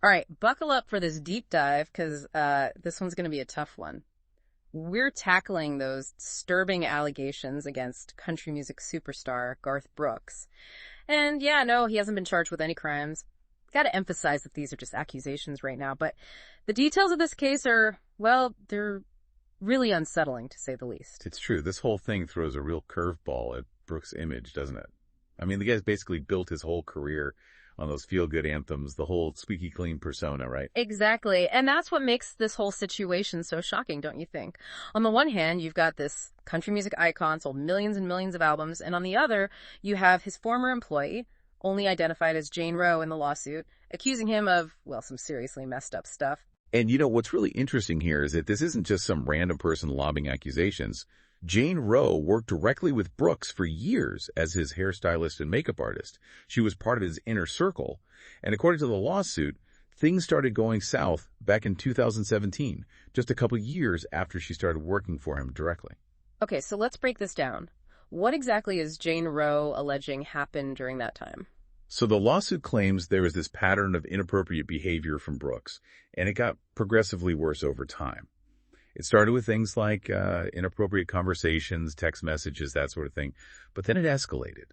All right, buckle up for this deep dive because this one's going to be a tough one. We're tackling those disturbing allegations against country music superstar Garth Brooks. And yeah, no, he hasn't been charged with any crimes. Got to emphasize that these are just accusations right now, but the details of this case are, well, they're really unsettling, to say the least. It's true. This whole thing throws a real curveball at Brooks' image, doesn't it? I mean, the guy's basically built his whole career on those feel-good anthems, the whole squeaky clean persona, right? Exactly. And that's what makes this whole situation so shocking, don't you think? On the one hand, you've got this country music icon, sold millions and millions of albums, and on the other, you have his former employee, only identified as Jane Roe in the lawsuit, accusing him of, well, some seriously messed up stuff. And what's really interesting here is that this isn't just some random person lobbing accusations. Jane Roe worked directly with Brooks for years as his hairstylist and makeup artist. She was part of his inner circle. And according to the lawsuit, things started going south back in 2017, just a couple years after she started working for him directly. Okay, so let's break this down. What exactly is Jane Roe alleging happened during that time? So the lawsuit claims there was this pattern of inappropriate behavior from Brooks, and it got progressively worse over time. It started with things like inappropriate conversations, text messages, that sort of thing, but then it escalated.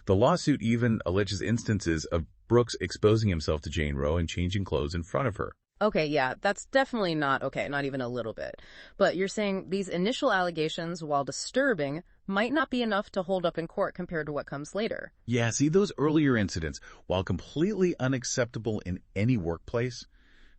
The lawsuit even alleges instances of Brooks exposing himself to Jane Roe and changing clothes in front of her. Okay, yeah, that's definitely not okay, not even a little bit. But you're saying these initial allegations, while disturbing, might not be enough to hold up in court compared to what comes later. Yeah, see, those earlier incidents, while completely unacceptable in any workplace,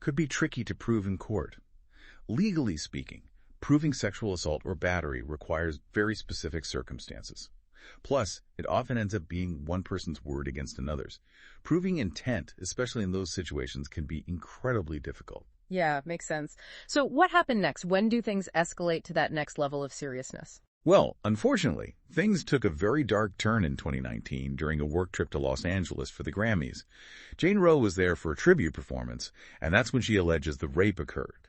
could be tricky to prove in court. Legally speaking, proving sexual assault or battery requires very specific circumstances. Plus, it often ends up being one person's word against another's. Proving intent, especially in those situations, can be incredibly difficult. Yeah, makes sense. So what happened next? When do things escalate to that next level of seriousness? Well, unfortunately, things took a very dark turn in 2019 during a work trip to Los Angeles for the Grammys. Jane Roe was there for a tribute performance, and that's when she alleges the rape occurred.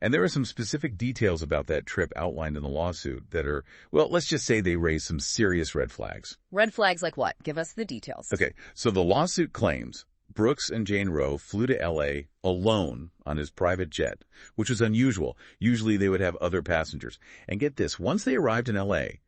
And there are some specific details about that trip outlined in the lawsuit that are, well, let's just say they raise some serious red flags. Red flags like what? Give us the details. Okay, so the lawsuit claims Brooks and Jane Roe flew to L.A. alone on his private jet, which was unusual. Usually they would have other passengers. And get this, once they arrived in L.A.,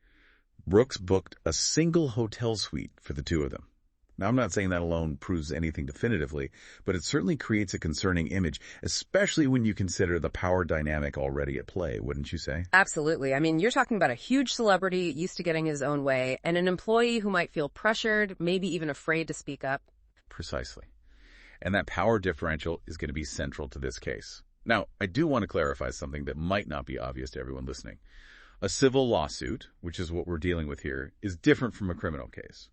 Brooks booked a single hotel suite for the two of them. Now, I'm not saying that alone proves anything definitively, but it certainly creates a concerning image, especially when you consider the power dynamic already at play, wouldn't you say? Absolutely. I mean, you're talking about a huge celebrity used to getting his own way, and an employee who might feel pressured, maybe even afraid to speak up. Precisely. And that power differential is going to be central to this case. Now, I do want to clarify something that might not be obvious to everyone listening. A civil lawsuit, which is what we're dealing with here, is different from a criminal case.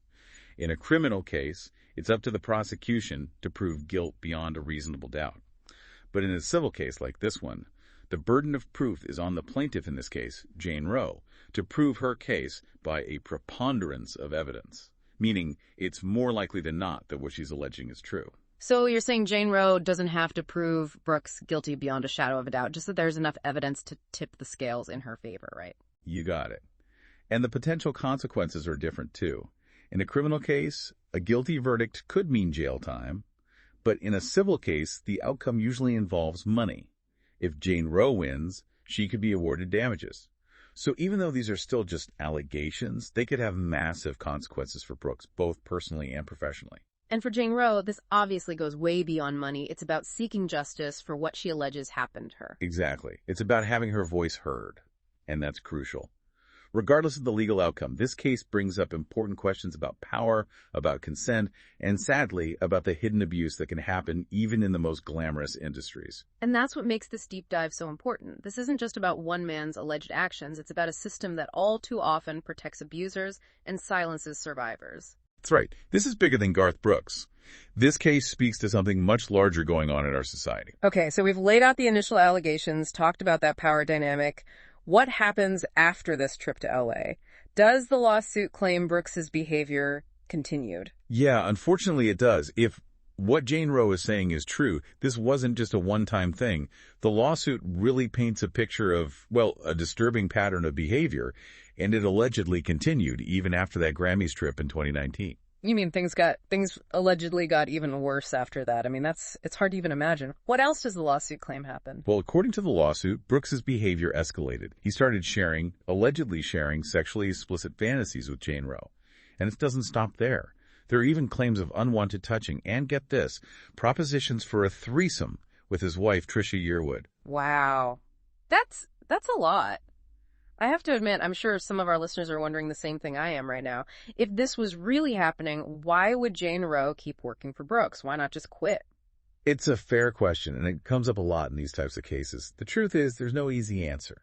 In a criminal case, it's up to the prosecution to prove guilt beyond a reasonable doubt. But in a civil case like this one, the burden of proof is on the plaintiff in this case, Jane Roe, to prove her case by a preponderance of evidence, meaning it's more likely than not that what she's alleging is true. So you're saying Jane Roe doesn't have to prove Brooks guilty beyond a shadow of a doubt, just that there's enough evidence to tip the scales in her favor, right? You got it. And the potential consequences are different too. In a criminal case, a guilty verdict could mean jail time, but in a civil case, the outcome usually involves money. If Jane Roe wins, she could be awarded damages. So even though these are still just allegations, they could have massive consequences for Brooks, both personally and professionally. And for Jane Roe, this obviously goes way beyond money. It's about seeking justice for what she alleges happened to her. Exactly. It's about having her voice heard, and that's crucial. Regardless of the legal outcome, this case brings up important questions about power, about consent, and sadly, about the hidden abuse that can happen even in the most glamorous industries. And that's what makes this deep dive so important. This isn't just about one man's alleged actions. It's about a system that all too often protects abusers and silences survivors. That's right. This is bigger than Garth Brooks. This case speaks to something much larger going on in our society. Okay, so we've laid out the initial allegations, talked about that power dynamic. What happens after this trip to L.A.? Does the lawsuit claim Brooks's behavior continued? Yeah, unfortunately it does. If what Jane Roe is saying is true, this wasn't just a one-time thing. The lawsuit really paints a picture of, well, a disturbing pattern of behavior, and it allegedly continued even after that Grammys trip in 2019. You mean things allegedly got even worse after that? I mean, it's hard to even imagine. What else does the lawsuit claim happened? Well, according to the lawsuit, Brooks's behavior escalated. He started allegedly sharing sexually explicit fantasies with Jane Roe. And it doesn't stop there. There are even claims of unwanted touching and, get this, propositions for a threesome with his wife, Trisha Yearwood. Wow. That's a lot. I have to admit, I'm sure some of our listeners are wondering the same thing I am right now. If this was really happening, why would Jane Roe keep working for Brooks? Why not just quit? It's a fair question, and it comes up a lot in these types of cases. The truth is, there's no easy answer.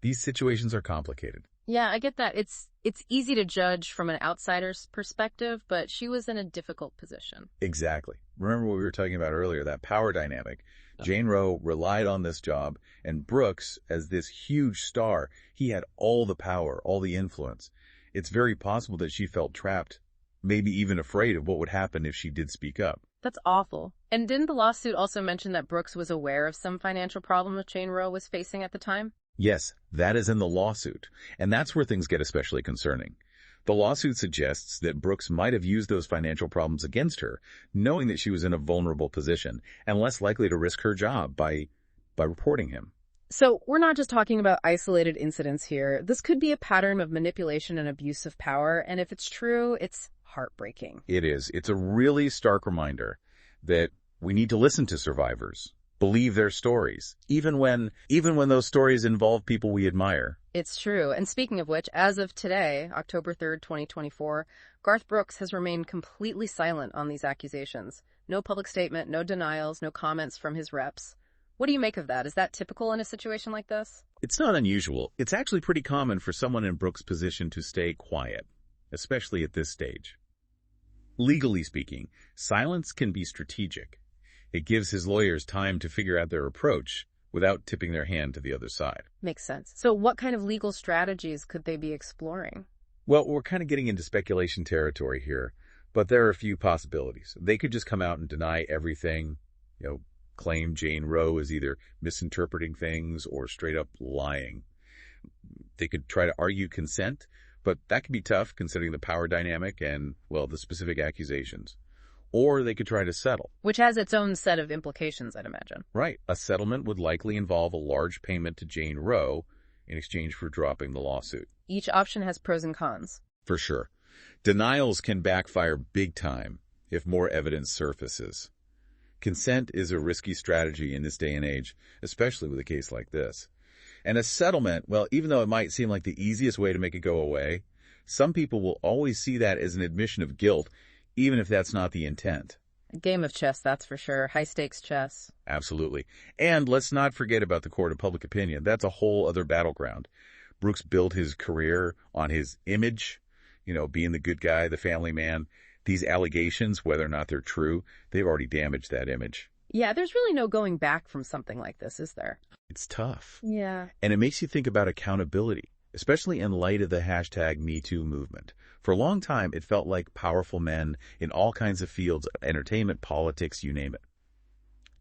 These situations are complicated. Yeah, I get that. It's easy to judge from an outsider's perspective, but she was in a difficult position. Exactly. Remember what we were talking about earlier, that power dynamic. Jane Roe relied on this job, and Brooks, as this huge star, he had all the power, all the influence. It's very possible that she felt trapped, maybe even afraid of what would happen if she did speak up. That's awful. And didn't the lawsuit also mention that Brooks was aware of some financial problems Jane Roe was facing at the time? Yes, that is in the lawsuit, and that's where things get especially concerning. The lawsuit suggests that Brooks might have used those financial problems against her, knowing that she was in a vulnerable position and less likely to risk her job by reporting him. So we're not just talking about isolated incidents here. This could be a pattern of manipulation and abuse of power, and if it's true, it's heartbreaking. It is. It's a really stark reminder that we need to listen to survivors, believe their stories, even when those stories involve people we admire. It's true. And speaking of which, as of today, October 3rd, 2024, Garth Brooks has remained completely silent on these accusations. No public statement, no denials, no comments from his reps. What do you make of that? Is that typical in a situation like this? It's not unusual. It's actually pretty common for someone in Brooks' position to stay quiet, especially at this stage. Legally speaking, silence can be strategic. It gives his lawyers time to figure out their approach without tipping their hand to the other side. Makes sense. So what kind of legal strategies could they be exploring? Well, we're kind of getting into speculation territory here, but there are a few possibilities. They could just come out and deny everything, claim Jane Roe is either misinterpreting things or straight up lying. They could try to argue consent, but that could be tough considering the power dynamic and, the specific accusations. Or they could try to settle. Which has its own set of implications, I'd imagine. Right. A settlement would likely involve a large payment to Jane Roe in exchange for dropping the lawsuit. Each option has pros and cons. For sure. Denials can backfire big time if more evidence surfaces. Consent is a risky strategy in this day and age, especially with a case like this. And a settlement, even though it might seem like the easiest way to make it go away, some people will always see that as an admission of guilt, even if that's not the intent. A game of chess, that's for sure. High-stakes chess. Absolutely. And let's not forget about the court of public opinion. That's a whole other battleground. Brooks built his career on his image, being the good guy, the family man. These allegations, whether or not they're true, they've already damaged that image. Yeah, there's really no going back from something like this, is there? It's tough. Yeah. And it makes you think about accountability, especially in light of the #MeToo movement. For a long time, it felt like powerful men in all kinds of fields, entertainment, politics, you name it.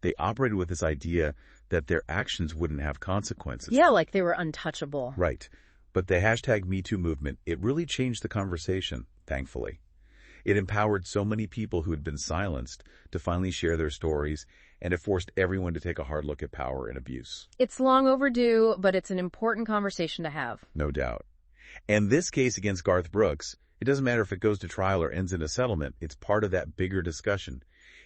They operated with this idea that their actions wouldn't have consequences. Yeah, like they were untouchable. Right. But the #MeToo movement, it really changed the conversation, thankfully. It empowered so many people who had been silenced to finally share their stories, and it forced everyone to take a hard look at power and abuse. It's long overdue, but it's an important conversation to have. No doubt. And this case against Garth Brooks, it doesn't matter if it goes to trial or ends in a settlement. It's part of that bigger discussion.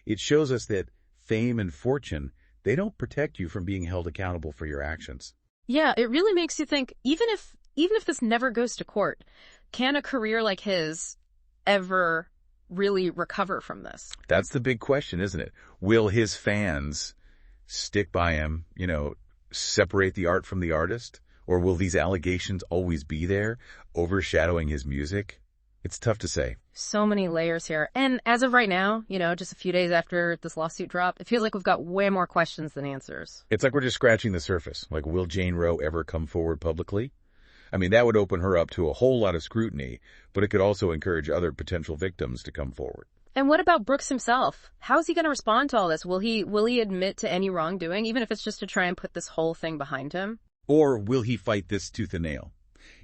It shows us that fame and fortune, they don't protect you from being held accountable for your actions. Yeah, it really makes you think, even if this never goes to court, can a career like his ever really recover from this? That's the big question, isn't it? Will his fans stick by him, separate the art from the artist? Or will these allegations always be there, overshadowing his music? It's tough to say. So many layers here. And as of right now, just a few days after this lawsuit dropped, it feels like we've got way more questions than answers. It's like we're just scratching the surface. Like, will Jane Roe ever come forward publicly? I mean, that would open her up to a whole lot of scrutiny, but it could also encourage other potential victims to come forward. And what about Brooks himself? How's he going to respond to all this? Will he admit to any wrongdoing, even if it's just to try and put this whole thing behind him? Or will he fight this tooth and nail?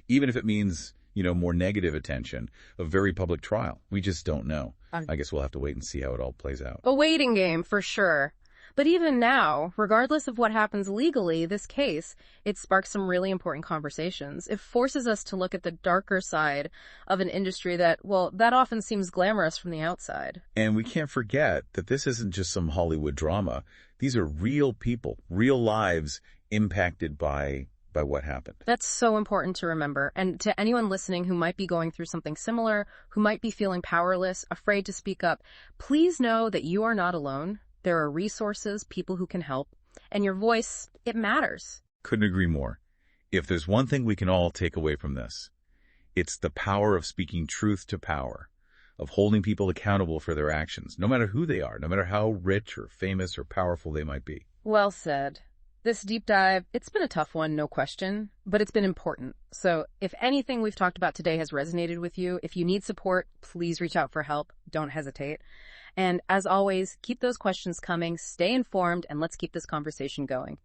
Even if it means, more negative attention, a very public trial. We just don't know. Um, I guess we'll have to wait and see how it all plays out. A waiting game, for sure. But even now, regardless of what happens legally, this case, it sparks some really important conversations. It forces us to look at the darker side of an industry that, well, that often seems glamorous from the outside. And we can't forget that this isn't just some Hollywood drama. These are real people, real lives impacted by what happened. That's so important to remember. And to anyone listening who might be going through something similar, who might be feeling powerless, afraid to speak up, please know that you are not alone. There are resources, people who can help, and your voice, it matters. Couldn't agree more. If there's one thing we can all take away from this, it's the power of speaking truth to power, of holding people accountable for their actions, no matter who they are, no matter how rich or famous or powerful they might be. Well said. This deep dive, it's been a tough one, no question, but it's been important. So if anything we've talked about today has resonated with you, if you need support, please reach out for help. Don't hesitate. And as always, keep those questions coming, stay informed, and let's keep this conversation going.